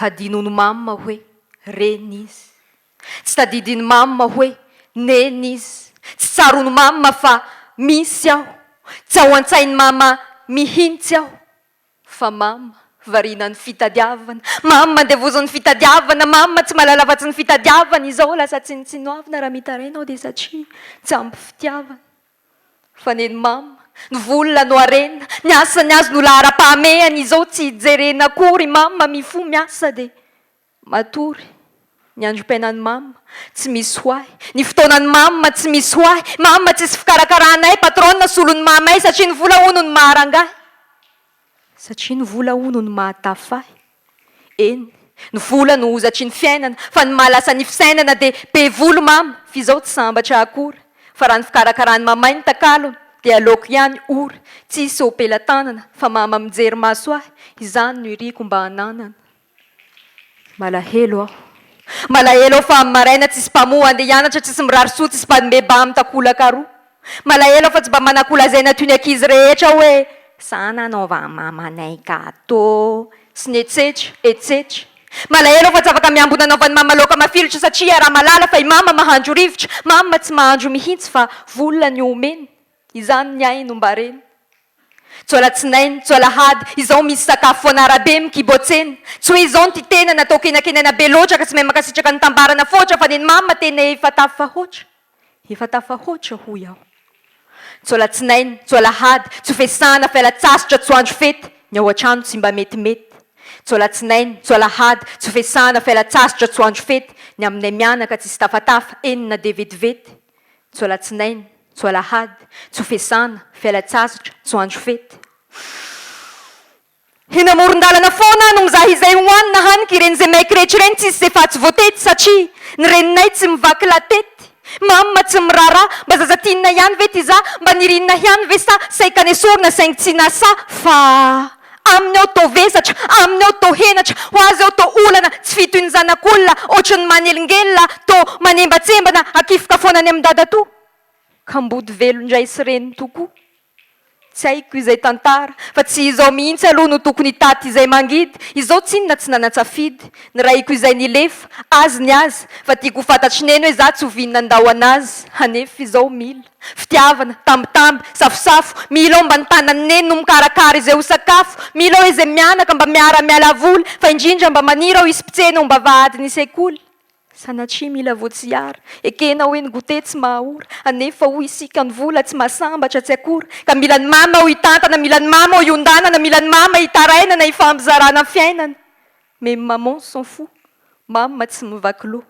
hadinony mama hoe reny izy, tsy tadidiny mama hoe neny izy, tsy tsarony mama fa misy aho, tsy ao an-tsainy mama mihintsy aho, fa mama varinany fitadiavana, mama andevozany fitadiavana, mama tsy mahalala afa-tsy ny fitadiavana izao lasa tsinotsinoavana raha mitarenao dia satria tsy ampy fitiavana. Fa neny mama ny volona no arena, ny asany azy no lahara-pahamehany, izao tsy hijerena akory mama mifo miasa dia matory. Ny androm-piainan'ny mama tsy misy hoahy, ny fotoanan'ny mama tsy misy hoahy, mama tsisy fikarakaranay, patronina solon'ny mamay satria ny vola hono ny maharangahy, satria ny vola hono ny mahatafahy. Eny, ny vola no hozatry ny fiainana, fa ny mahalasa ny fisainana dia be volo mama, f'izao tsy sambatra akory, fa raha ny fikarakaran'ny mamay ny takalony dia aleoko ihany ory, tsisy ompelan-tanana, fa mama mijery maso ahy, izany no iriko mba hananana. Malahelo aho, malahelo aho fa amin'ny maraina tsisy mpamoha andeha hianatra, tsisy mirary soa, tsisy mpanome-ba amin'ny takolaka roa. Malahelo aho fa tsy mba manakolazaina toy ny ankizy rehetra hoe sa nanaova mamanay gâteau sy ny etsetra. Malahelo aho fa tsy afaka miambona nanaovan'ny mama laoka mafilotra satria raha malala fa i mama mahandro rivotra, mama tsy mahandro mihitsy fa volona ny omeny, izany ny ainy no mba reny. Tsolatsinainy, tsolahady, izao misy sakafo anarabe mikibotsena, tsy hoe izao ny titena natao kenakenana be loatra ka tsy mahay makasitraka ny tambarana foatra, fa neny mama tena efa tafahoatra hoy aho. Tsolatsinainy, tsolahady, tsy fesana fialan-tsasatra, tsy andro fety, ny ao an-trano tsy mba metimety. Tsolatsinainy, tsolahady, tsy fesana fialan-tsasatra, tsy andro fety, ny aminay mianaka tsisy tafatafa, enina dia vetivety. Tsolatsinainy, tsolahady, tsy fesana fialan-tsasatra, tsy andro fety. Eny amoron-dalana foana no mizaha izay hohanina hanika ireny izay maiky rehetra ireny, tsisy izay fa tsy voatety satria ny reninay tsy mivaky latety. Mama tsy miraharaha, mba zazatinina ihany ve ty za, mba nirinina ihany ve sa saika ny esorina saingy tsy nasa, fa aminy aho tô vesatra, aminy aho tô henatra, ho azy aho tô olana, tsy fitoy ny zanak'olona, ohatran'ny manelingelina, tô manembatsembana, akifoka foana any amin'ny dada-to, ka mbody velon-dray sy reny tokoa. Tsy haiko izay tantara, fa tsy izao mihitsy aloha no tokony taty izay mangidy, izao tsinona tsy nanatsafidy, ny raiko izay nilefa, azy ny azy, fa tiako fantatry neny hoe za tsy hovinina andao anazy, hanefa izao mila. Fitiavana, tambitamby, safosafo, mila aho mba nitanany neny no mikarakara izay ho sakafo, mila aho izay mianaka mba miara-miala voly, fa indrindra mba manira aho isy-pitsena ho mba vahady ny sekoly. Sanatria mila voatsiara, ekena hoe ny gote tsy mahora, anefa ho isika ny vola tsy mahasambatra tsy akora, ka mila ny mama ho hitantana, mila ny mama ho iondanana, mila ny mama hitarainana, hifambizarana fiainana. Mais maman s'en fout, mama tsy mivaky loha.